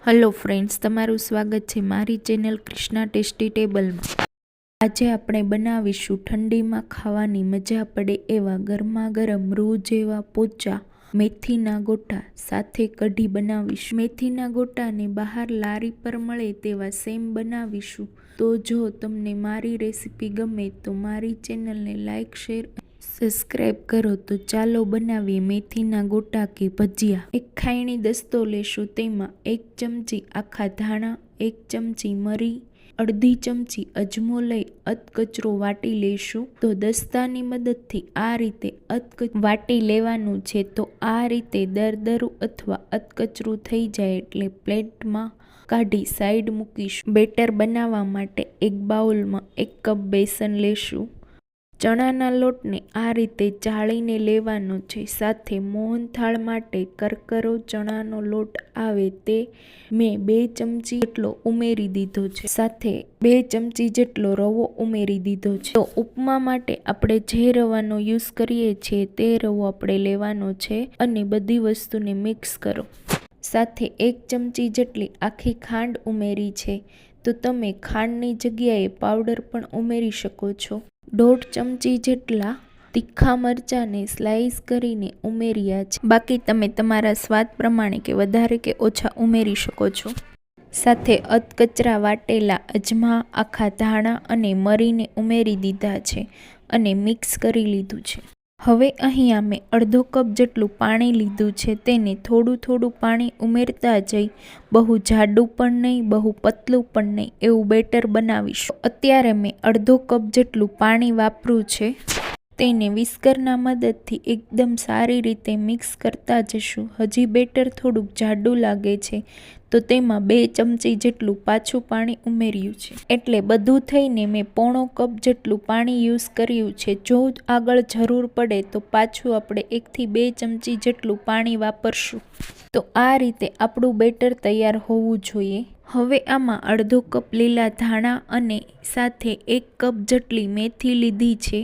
Hello friends, તમારું સ્વાગત છે મારી ચેનલ કૃષ્ણા ટેસ્ટી ટેબલમાં। આજે આપણે બનાવીશું ઠંડીમાં ખાવાની મજા પડે એવા ગરમા ગરમ રૂ જેવા પોચા મેથીના ગોટા સાથે કઢી બનાવીશું। મેથીના ગોટાને બહાર લારી પર મળે તેવા સેમ બનાવીશું। તો જો તમને મારી રેસીપી ગમે તો મારી ચેનલને લાઈક, શેર, સબસ્ક્રાઈબ કરો। તો ચાલો બનાવીએ મેથીના ગોટા કે ભજીયા। એક ખાયણી દસ્તો લેશું, તેમાં 1 ચમચી આખા ધાણા, 1 ચમચી મરી, અડધી ચમચી અજમો લઈ અધકચરો વાટી લેશું। તો દસ્તાની મદદથી આ રીતે વાટી લેવાનું છે। તો આ રીતે દરદરું અથવા અધકચરું થઈ જાય એટલે પ્લેટમાં કાઢી સાઈડ મૂકીશું। બેટર બનાવવા માટે એક બાઉલમાં 1 કપ બેસન લેશું। ચણાના લોટને આ રીતે ચાળીને લેવાનો છે। સાથે મોહનથાળ માટે કરકરો ચણાનો લોટ આવે તે મેં 2 ચમચી જેટલો ઉમેરી દીધો છે। સાથે 2 ચમચી જેટલો રવો ઉમેરી દીધો છે। તો ઉપમા માટે આપણે જે રવાનો યુઝ કરીએ છીએ તે રવો આપણે લેવાનો છે અને બધી વસ્તુને મિક્સ કરો। સાથે 1 ચમચી જેટલી આખી ખાંડ ઉમેરી છે। તો તમે ખાંડની જગ્યાએ પાવડર પણ ઉમેરી શકો છો। 1.5 ચમચી જેટલા તીખા મરચાંને સ્લાઈસ કરીને ઉમેર્યા છે। બાકી તમે તમારા સ્વાદ પ્રમાણે કે વધારે કે ઓછા ઉમેરી શકો છો। સાથે અધકચરા વાટેલા અજમા, આખા ધાણા અને મરીને ઉમેરી દીધા છે અને મિક્સ કરી લીધું છે। હવે અહીંયા મેં અડધો કપ જેટલું પાણી લીધું છે। તેને થોડું થોડું પાણી ઉમેરતા જઈ બહુ જાડું પણ નહીં, બહુ પતલું પણ નહીં એવું બેટર બનાવીશું। અત્યારે મેં અડધો કપ જેટલું પાણી વાપર્યું છે। તેને વિસ્કરના મદદથી એકદમ સારી રીતે મિક્સ કરતા જશું। હજી બેટર થોડુંક જાડું લાગે છે તો તેમાં 2 ચમચી જેટલું પાછું પાણી ઉમેર્યું છે। એટલે બધું થઈને મેં પોણો કપ જેટલું પાણી યુઝ કર્યું છે। જો આગળ જરૂર પડે તો પાછું આપણે 1 થી 2 ચમચી જેટલું પાણી વાપરશું। તો આ રીતે આપણું બેટર તૈયાર હોવું જોઈએ। હવે આમાં અડધો કપ લીલા ધાણા અને સાથે 1 કપ જેટલી મેથી લીધી છે।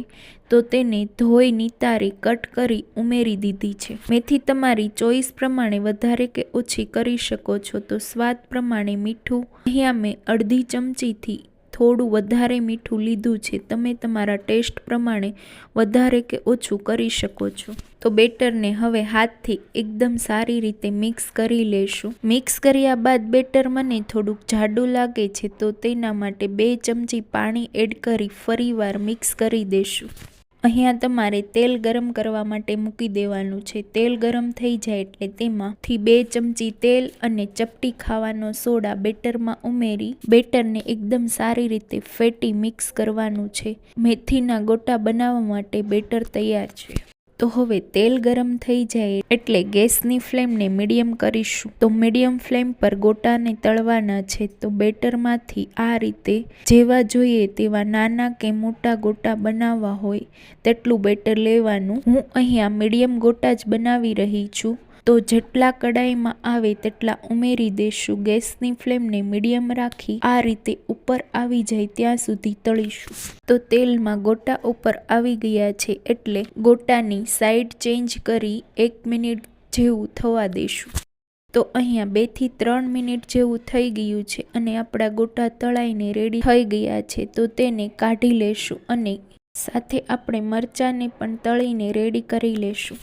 તો તેને ધોઈ નિતારી કટ કરી ઉમેરી દીધી છે। મેથી તમારી ચોઈસ પ્રમાણે વધારે કે ઓછી કરી શકો છો। તો સ્વાદ પ્રમાણે મીઠું અહીંયા મેં અડધી ચમચીથી થોડું વધારે મીઠું લીધું છે। તમે તમારા ટેસ્ટ પ્રમાણે વધારે કે ઓછું કરી શકો છો। તો બેટરને હવે હાથથી એકદમ સારી રીતે મિક્સ કરી લેશું। મિક્સ કર્યા બાદ બેટર મને થોડુંક જાડું લાગે છે તો તેના માટે 2 ચમચી પાણી એડ કરી ફરીવાર મિક્સ કરી દેશું। અહીંયા તમારે તેલ ગરમ કરવા માટે મૂકી દેવાનું છે। તેલ ગરમ થઈ જાય એટલે તેમાંથી 2 ચમચી તેલ અને ચપટી ખાવાનો સોડા બેટરમાં ઉમેરી બેટરને એકદમ સારી રીતે ફેટી મિક્સ કરવાનું છે। મેથીના ગોટા બનાવવા માટે બેટર તૈયાર છે। તો હવે તેલ ગરમ થઈ જાય એટલે ગેસની ફ્લેમને મીડિયમ કરીશું। તો મીડિયમ ફ્લેમ પર ગોટાને તળવાના છે। તો બેટરમાંથી આ રીતે જેવા જોઈએ તેવા નાના કે મોટા ગોટા બનાવવા હોય તેટલું બેટર લેવાનું। હું અહીંયા મીડિયમ ગોટા જ બનાવી રહી છું। તો જેટલા કડાઈમાં આવે તેટલા ઉમેરી દેશું। ગેસની ફ્લેમને મીડિયમ રાખી આ રીતે ઉપર આવી જાય ત્યાં સુધી તળીશું। તો તેલમાં ગોટા ઉપર આવી ગયા છે એટલે ગોટાની સાઈડ ચેન્જ કરી 1 મિનિટ જેવું થવા દેશું। તો અહીંયા 2 થી 3 મિનિટ જેવું થઈ ગયું છે અને આપણા ગોટા તળાઈને રેડી થઈ ગયા છે। તો તેને કાઢી લેશું અને સાથે આપણે મરચાંને પણ તળીને રેડી કરી લેશું।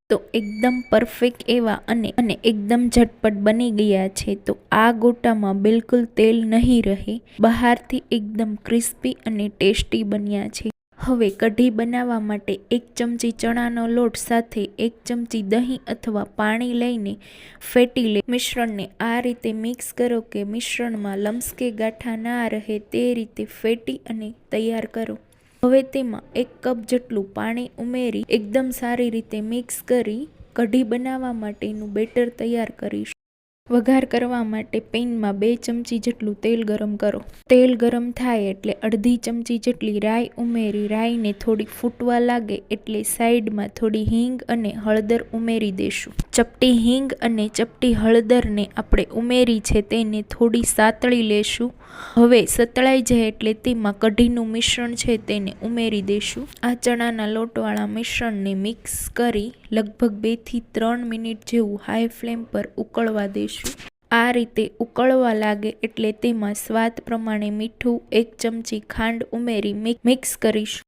તો એકદમ પરફેક્ટ એવા અને એકદમ ઝટપટ બની ગયા છે। તો આ ગોટામાં બિલકુલ તેલ નહીં રહે, બહારથી એકદમ ક્રિસ્પી અને ટેસ્ટી બન્યા છે। હવે કઢી બનાવવા માટે 1 ચમચી ચણાનો લોટ સાથે 1 ચમચી દહીં અથવા પાણી લઈને ફેટી લે। મિશ્રણને આ રીતે મિક્સ કરો કે મિશ્રણમાં લમ્સ કે ગાંઠા ના રહે તે રીતે ફેટી અને તૈયાર કરો। હવે તેમાં 1 કપ જેટલું પાણી ઉમેરી એકદમ સારી રીતે મિક્સ કરી કઢી બનાવવા માટેનું બેટર તૈયાર કરીશું। વઘાર કરવા માટે પેનમાં 2 ચમચી જેટલું તેલ ગરમ કરો। તેલ ગરમ થાય એટલે અડધી ચમચી જેટલી રાઈ ઉમેરી રાઈને થોડી ફૂટવા લાગે એટલે સાઈડમાં થોડી હિંગ અને હળદર ઉમેરી દેશું। ચપટી હિંગ અને ચપટી હળદરને આપણે ઉમેરી છે તેને થોડી સાતળી લેશું। હવે સતળાઈ જાય એટલે તેમાં કઢીનું મિશ્રણ છે તેને ઉમેરી દેશું। આ ચણાના લોટવાળા મિશ્રણને મિક્સ કરી લગભગ 2 થી 3 મિનિટ જેવું હાઈ ફ્લેમ પર ઉકળવા દેશું। આ રીતે ઉકળવા લાગે એટલે તેમાં સ્વાદ પ્રમાણે મીઠું, 1 ચમચી ખાંડ ઉમેરી મિક્સ કરીશું.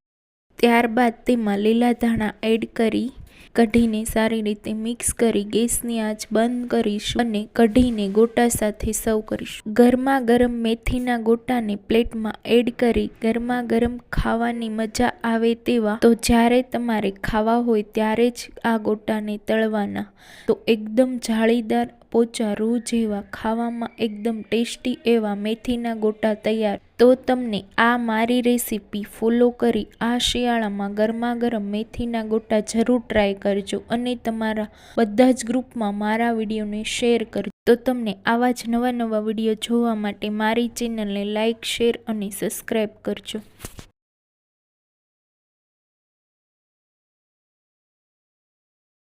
ત્યારબાદ તેમાં લીલા ધાણા એડ કરી કઢીને સારી રીતે મિક્સ કરી ગેસની આંચ બંધ કરીશું અને કઢીને ગોટા સાથે સર્વ કરીશું. ગરમા ગરમ મેથીના ગોટાને પ્લેટમાં એડ કરી ગરમા ગરમ ખાવાની મજા આવે તેવા તો જ્યારે તમારે ખાવા હોય ત્યારે જ આ ગોટાને તળવાના. તો એકદમ જાળીદાર પોચા રૂ જેવા ખાવામાં એકદમ ટેસ્ટી એવા મેથીના ગોટા તૈયાર. તો તમને આ મારી રેસીપી ફોલો કરી આ શિયાળામાં ગરમા ગરમ મેથીના ગોટા જરૂર ટ્રાય કરજો અને તમારા બધા જ ગ્રુપમાં મારા વિડીયોને શેર કરજો. તો તમને આવા જ નવા વિડીયો જોવા માટે મારી ચેનલને લાઇક, શેર અને સબસ્ક્રાઈબ કરજો.